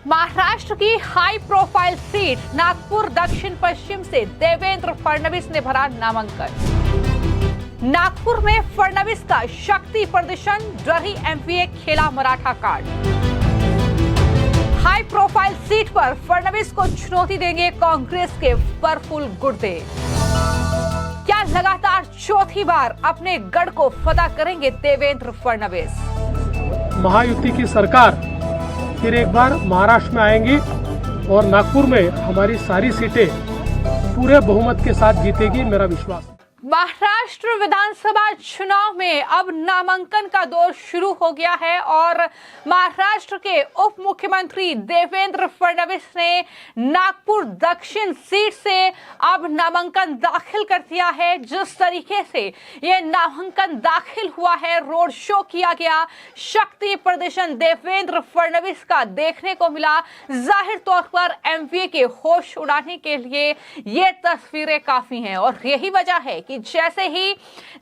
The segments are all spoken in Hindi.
महाराष्ट्र की हाई प्रोफाइल सीट नागपुर दक्षिण पश्चिम से देवेंद्र फडणवीस ने भरा नामांकन। नागपुर में फडणवीस का शक्ति प्रदर्शन, डरी एमपीए खेला Maratha card. High profile seat पर फडणवीस को चुनौती देंगे कांग्रेस के प्रफुल्ल गुर्दे। क्या लगातार चौथी बार अपने गढ़ को फतह करेंगे देवेंद्र फडणवीस? महायुति की सरकार फिर एक बार महाराष्ट्र में आएंगी और नागपुर में हमारी सारी सीटें पूरे बहुमत के साथ जीतेगी, मेरा विश्वास। महाराष्ट्र विधानसभा चुनाव में अब नामांकन का दौर शुरू हो गया है और महाराष्ट्र के उप मुख्यमंत्री देवेंद्र फडणवीस ने नागपुर दक्षिण सीट से अब नामांकन दाखिल कर दिया है। जिस तरीके से ये नामांकन दाखिल हुआ है, रोड शो किया गया, शक्ति प्रदर्शन देवेंद्र फडणवीस का देखने को मिला। जाहिर तौर पर एमपीए के होश उड़ाने के लिए ये तस्वीरें काफी हैं और यही वजह है कि जैसे ही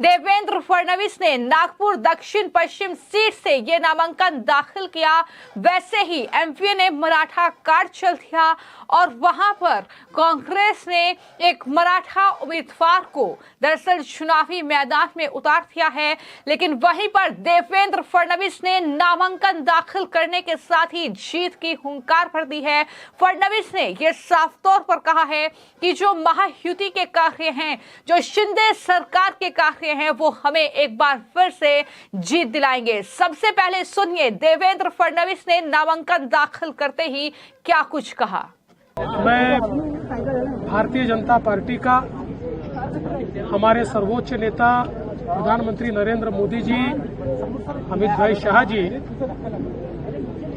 देवेंद्र फडणवीस ने नागपुर दक्षिण पश्चिम सीट से यह नामांकन दाखिल किया, वैसे ही एमपीए ने मराठा कार्ड चल दिया और वहां पर कांग्रेस ने एक मराठा उम्मीदवार को दरअसल चुनावी मैदान में उतार दिया है। लेकिन वहीं पर देवेंद्र फडणवीस ने नामांकन दाखिल करने के साथ ही जीत की हुंकार भर दी है। फडणवीस ने यह साफ तौर पर कहा है कि जो महायुति के कार्य हैं, जो शिंदे सरकार के कार्य हैं, वो हमें एक बार फिर से जीत दिलाएंगे। सबसे पहले सुनिए देवेंद्र फडणवीस ने नामांकन दाखिल करते ही क्या कुछ कहा। मैं भारतीय जनता पार्टी का, हमारे सर्वोच्च नेता प्रधानमंत्री नरेंद्र मोदी जी, अमित भाई शाह जी,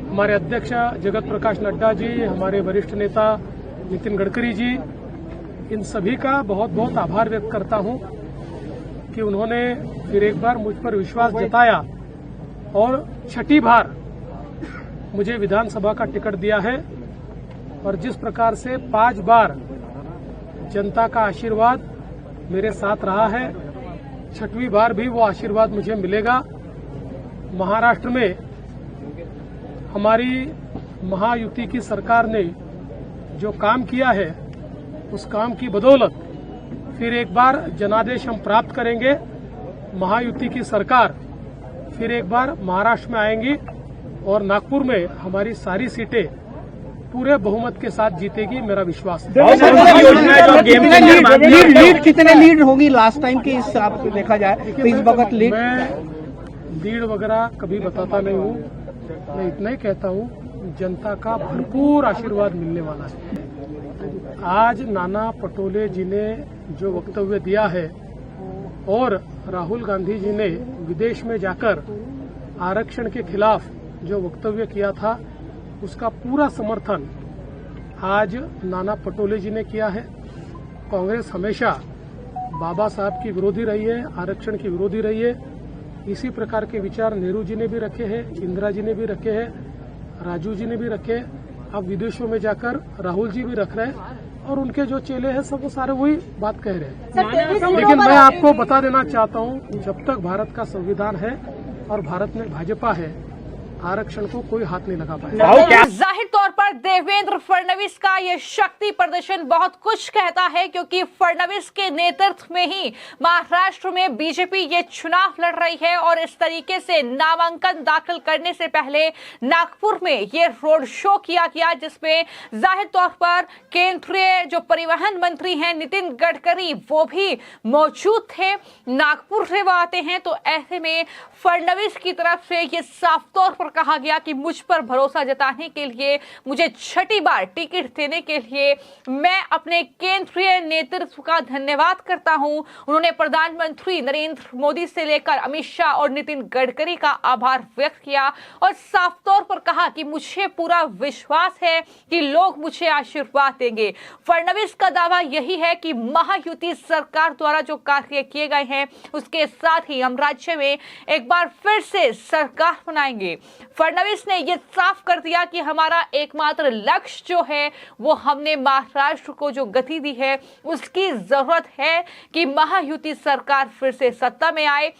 हमारे अध्यक्ष जगत प्रकाश नड्डा जी, हमारे वरिष्ठ नेता नितिन गडकरी जी, इन सभी का बहुत बहुत आभार व्यक्त करता हूं कि उन्होंने फिर एक बार मुझ पर विश्वास जताया और छठी बार मुझे विधानसभा का टिकट दिया है। और जिस प्रकार से 5 बार जनता का आशीर्वाद मेरे साथ रहा है, छठवीं बार भी वो आशीर्वाद मुझे मिलेगा। महाराष्ट्र में हमारी महायुति की सरकार ने जो काम किया है, उस काम की बदौलत फिर एक बार जनादेश हम प्राप्त करेंगे। महायुति की सरकार फिर एक बार महाराष्ट्र में आएंगी और नागपुर में हमारी सारी सीटें पूरे बहुमत के साथ जीतेगी, मेरा विश्वास है। लीड कितने लीड होगी लास्ट टाइम के हिसाब से देखा जाए तो इस वक्त लीड? मैं लीड वगैरह कभी बताता नहीं हूँ, मैं इतना ही कहता हूँ जनता का भरपूर आशीर्वाद मिलने वाला है। आज नाना पटोले जी ने जो वक्तव्य दिया है और राहुल गांधी जी ने विदेश में जाकर आरक्षण के खिलाफ जो वक्तव्य किया था, उसका पूरा समर्थन आज नाना पटोले जी ने किया है। कांग्रेस हमेशा बाबा साहब की विरोधी रही है, आरक्षण की विरोधी रही है। इसी प्रकार के विचार नेहरू जी ने भी रखे हैं, इंदिरा जी ने भी रखे हैं, राजू जी ने भी रखे। अब विदेशों में जाकर राहुल जी भी रख रहे हैं और उनके जो चेले हैं सब वो सारे वही बात कह रहे हैं। लेकिन मैं आपको बता देना चाहता हूं, जब तक भारत का संविधान है और भारत में भाजपा है, आरक्षण को कोई हाथ नहीं लगा पाएगा। जाहिर तौर पर देवेंद्र फडणवीस का यह शक्ति प्रदर्शन बहुत कुछ कहता है, क्योंकि फडणवीस के नेतृत्व में ही महाराष्ट्र में बीजेपी ये चुनाव लड़ रही है और इस तरीके से नामांकन दाखिल करने से पहले नागपुर में ये रोड शो किया गया, जिसमें जाहिर तौर पर केंद्रीय जो परिवहन मंत्री हैं नितिन गडकरी, वो भी मौजूद थे। नागपुर से वो आते हैं, तो ऐसे में फडणवीस की तरफ से ये साफ तौर पर कहा गया कि मुझ पर भरोसा जताने के लिए, मुझे छठी बार टिकट देने के लिए मैं अपने केंद्रीय नेतृत्व का धन्यवाद करता हूं। उन्होंने प्रधानमंत्री नरेंद्र मोदी से लेकर अमित शाह और नितिन गडकरी का आभार व्यक्त किया और साफ तौर पर कहा कि मुझे पूरा विश्वास है कि लोग मुझे आशीर्वाद देंगे। फडणवीस का दावा यही है कि महायुति सरकार द्वारा जो कार्य किए गए हैं, उसके साथ ही हम राज्य में एक बार फिर से सरकार बनाएंगे। फडणवीस ने यह साफ कर दिया कि हमारा एकमात्र लक्ष्य जो है, वो हमने महाराष्ट्र को जो गति दी है, उसकी जरूरत है कि महायुति सरकार फिर से सत्ता में आए।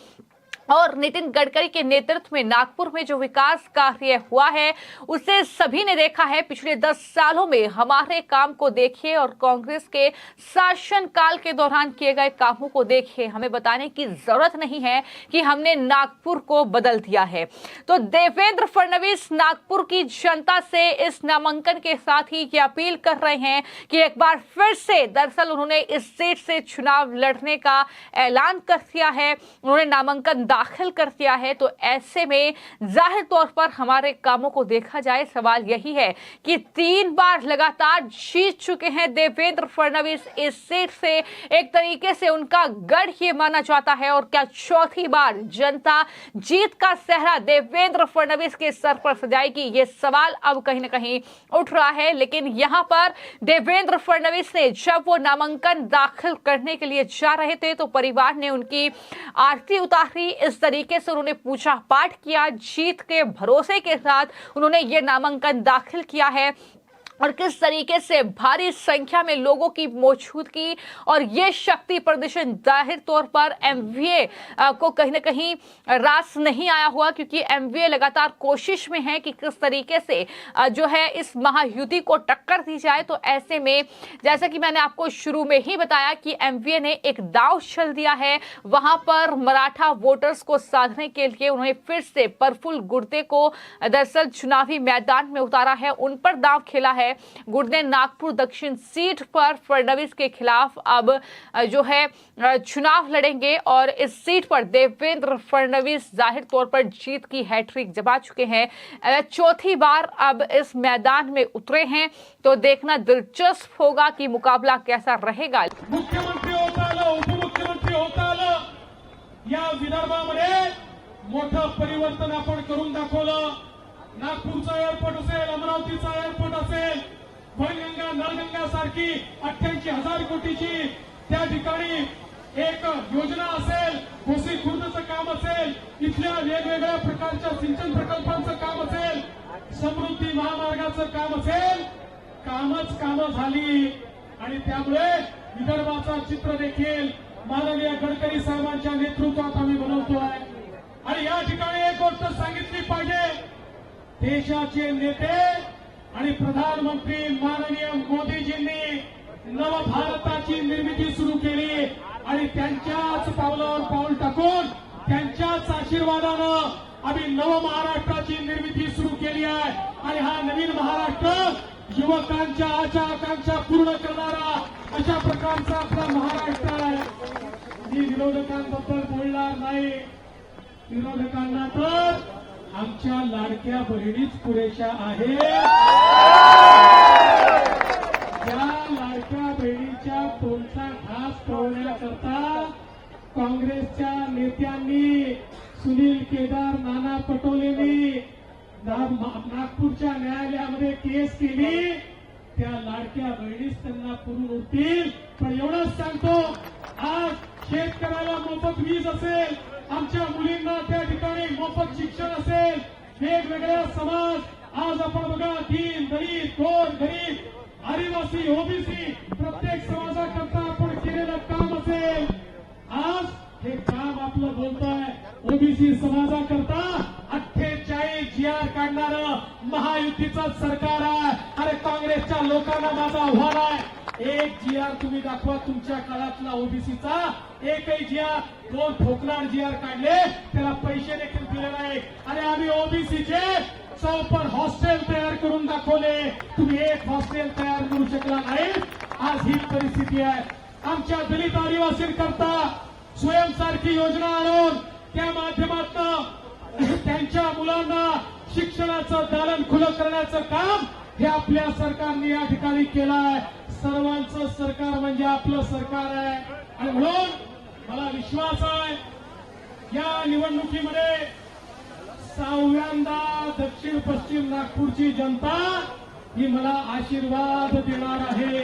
और नितिन गडकरी के नेतृत्व में नागपुर में जो विकास कार्य हुआ है उसे सभी ने देखा है। पिछले 10 सालों में हमारे काम को देखिए और कांग्रेस के शासन काल के दौरान किए गए कामों को देखिए। हमें बताने की जरूरत नहीं है कि हमने नागपुर को बदल दिया है। तो देवेंद्र फडणवीस नागपुर की जनता से इस नामांकन के साथ ही ये अपील कर रहे हैं कि एक बार फिर से, दरअसल उन्होंने इस सीट से चुनाव लड़ने का ऐलान कर दिया है, उन्होंने नामांकन दाखिल कर दिया है। तो ऐसे में जाहिर तौर पर हमारे कामों को देखा जाए, सवाल यही है कि 3 बार लगातार जीत चुके हैं देवेंद्र फडणवीस इस सीट से, एक तरीके से उनका गढ़ ये माना जाता है। और क्या चौथी बार जनता जीत का सेहरा देवेंद्र फडणवीस के सर पर सजाएगी, ये सवाल अब कहीं ना कहीं उठ रहा है। लेकिन यहां पर देवेंद्र फडणवीस ने जब वो नामांकन दाखिल करने के लिए जा रहे थे तो परिवार ने उनकी आरती उतारी। इस तरीके से उन्होंने पूजा पाठ किया, जीत के भरोसे के साथ उन्होंने ये नामांकन दाखिल किया है। और किस तरीके से भारी संख्या में लोगों की मौजूदगी और ये शक्ति प्रदर्शन जाहिर तौर पर एमवीए को कहीं ना कहीं रास नहीं आया हुआ, क्योंकि एमवीए लगातार कोशिश में है कि किस तरीके से जो है इस महायुति को टक्कर दी जाए। तो ऐसे में जैसा कि मैंने आपको शुरू में ही बताया कि एमवीए ने एक दांव चल दिया है, वहां पर मराठा वोटर्स को साधने के लिए उन्होंने फिर से प्रफुल्ल गुर्दे को दरअसल चुनावी मैदान में उतारा है, उन पर दांव खेला है। गुर्दे नागपुर दक्षिण सीट पर फडणवीस के खिलाफ अब जो है चुनाव लड़ेंगे और इस सीट पर देवेंद्र फडणवीस जाहिर तौर पर जीत की हैट्रिक जमा चुके हैं। चौथी बार अब इस मैदान में उतरे हैं, तो देखना दिलचस्प होगा कि मुकाबला कैसा रहेगा। मुख्यमंत्री होता आलं, उपमुख्यमंत्री होता आलं, या विदर्भामध्ये मोठं परिवर्तन आपण करून दाखवलं। नागपूरचा एअरपोर्ट असेल, अमरावतीचा एअरपोर्ट असेल, वैनगंगा नळगंगा सारखी 88,000 कोटीची त्या ठिकाणी एक योजना असेल, कोसी खुर्दचं काम असेल, इथल्या वेगवेगळ्या प्रकारच्या सिंचन प्रकल्पांचं काम असेल, समृद्धी महामार्गाचं काम असेल, कामच कामं झाली। आणि त्यामुळे विदर्भाचा चित्र देखील माननीय गडकरी साहेबांच्या नेतृत्वात आम्ही बनवतोय। आणि या ठिकाणी एक गोष्ट सांगितली पाहिजे, देशाचे नेते आणि प्रधानमंत्री माननीय मोदीजींनी नवभारताची निर्मिती सुरू केली आणि त्यांच्याच पावलावर पाऊल टाकून त्यांच्याच आशीर्वादानं आम्ही नव महाराष्ट्राची निर्मिती सुरू केली आहे। आणि हा नवीन महाराष्ट्र युवकांच्या आशा आकांक्षा पूर्ण करणारा अशा प्रकारचा आपला महाराष्ट्र आहे। मी विरोधकांबद्दल बोलणार नाही, विरोधकांना तर आमच्या लाडक्या बहिणीच पुरेशा आहेत। त्या लाडक्या बहिणीच्या तोंडचा घास तोडण्याकरता काँग्रेसच्या नेत्यांनी, सुनील केदार, नाना पटोलेंनी नागपूरच्या न्यायालयामध्ये केस केली। त्या लाडक्या बहिणीच त्यांना पुरून उरतील। पण एवढंच सांगतो, आज शेतकऱ्याला मोफत वीज असेल, आमच्या मुलींना त्या ठिकाणी मोफत शिक्षण असेल, वेगवेगळ्या समाज, आज आपण बघा दीन दलित थोर गरीब आदिवासी ओबीसी प्रत्येक समाजाकरता आपण केलेलं काम असेल, आज हे काम आपलं बोलतोय ओबीसी समाजाकरता 48 GR काढणारं महायुतीचं सरकार आहे। अरे काँग्रेसच्या लोकांना माझं आव्हान आहे, एक GR तुम्ही दाखवा तुमच्या काळातला ओबीसीचा, एकही GR, 2 ठोकणार GR काढले, त्याला पैसे देखील दिले नाही। आणि आम्ही ओबीसीचे 100 हॉस्टेल तयार करून दाखवले, तुम्ही एक हॉस्टेल तयार करू शकला नाही। आज ही परिस्थिती आहे। आमच्या दलित आदिवासींकरता स्वयंसारखी योजना आणून त्या माध्यमातून त्यांच्या मुलांना शिक्षणाचं दालन खुलं करण्याचं काम हे आपल्या सरकारने या ठिकाणी केलं आहे। सर्वांचं सरकार म्हणजे आपलं सरकार आहे। आणि म्हणून मला विश्वास आहे, या निवडणुकीमध्ये 6व्यांदा दक्षिण पश्चिम नागपूरची जनता ही मला आशीर्वाद देणार आहे।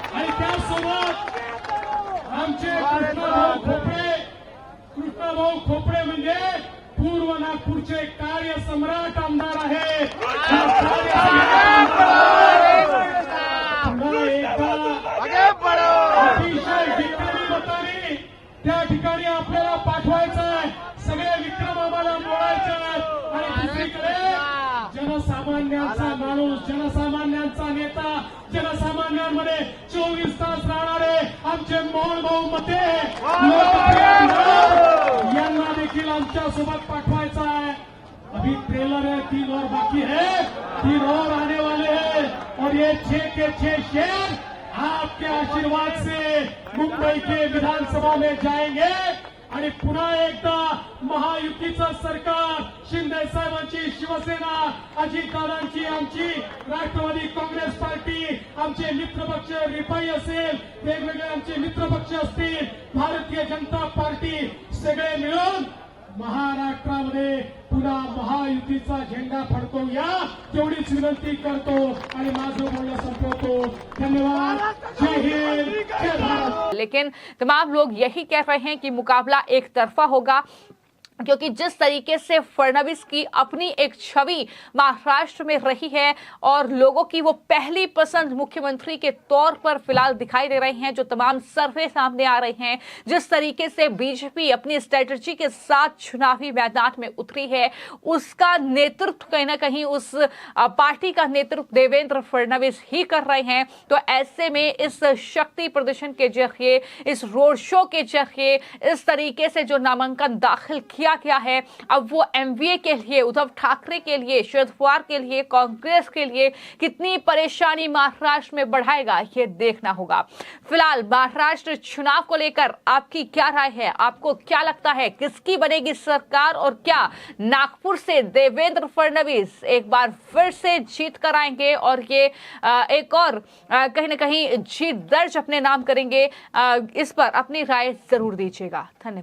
आणि त्यासोबत आमचे कृष्णाभाऊ खोपडे म्हणजे पूर्व नागपूरचे कार्यसम्राट आमदार आहे। अतिशय विक्रमी मताने त्या ठिकाणी आपल्याला पाठवायचं आहे। सगळे सर्वसामान्यांचा नेता, जनसामान्यांमध्ये 24 तास राहणारे आमचे मोहन भाऊ मते यांना देखील आमच्या सोबत पाठवायचा आहे. अभी ट्रेलर है, 3 और बाकी है, 3 और आने वाले हैं और ये 6 के 6 शहर आपके आशीर्वाद से मुंबई के विधानसभा में जाएंगे आणि पुन्हा एकदा महायुतीचं सरकार, शिंदे साहेबांची शिवसेना, अजितदादांची आमची राष्ट्रवादी काँग्रेस पार्टी, आमचे मित्रपक्ष रिपाई असेल, वेगवेगळे आमचे मित्रपक्ष असतील, भारतीय जनता पार्टी, सगळे मिळून महाराष्ट्रामध्ये पुन्हा महायुतीचा झेंडा फडकवूया तेवढीच विनंती करतो आणि माझं बोलणं संपवतो. धन्यवाद. जय हिंद, जय भारत. लेकिन तमाम लोग यही कह रहे हैं कि मुकाबला एक तरफा होगा, क्योंकि जिस तरीके से फडणवीस की अपनी एक छवि महाराष्ट्र में रही है और लोगों की वो पहली पसंद मुख्यमंत्री के तौर पर फिलहाल दिखाई दे रहे हैं, जो तमाम सर्वे सामने आ रहे हैं, जिस तरीके से बीजेपी अपनी स्ट्रेटजी के साथ चुनावी मैदान में उतरी है, उसका नेतृत्व कहीं ना कहीं उस पार्टी का नेतृत्व देवेंद्र फडणवीस ही कर रहे हैं. तो ऐसे में इस शक्ति प्रदर्शन के जरिए, इस रोड शो के जरिए, इस तरीके से जो नामांकन दाखिल किया गया है, अब वो एमवीए के लिए, उद्धव ठाकरे के लिए, शरद पवार के लिए, कांग्रेस के लिए कितनी परेशानी महाराष्ट्र में बढ़ाएगा, ये देखना होगा. फिलहाल महाराष्ट्र चुनाव को लेकर आपकी क्या राय है? आपको क्या लगता है किसकी बनेगी सरकार, और क्या नागपुर से देवेंद्र फडणवीस एक बार फिर से जीत कर आएंगे और ये एक और कहीं ना कहीं जीत दर्ज अपने नाम करेंगे? इस पर अपनी राय जरूर दीजिएगा. धन्यवाद.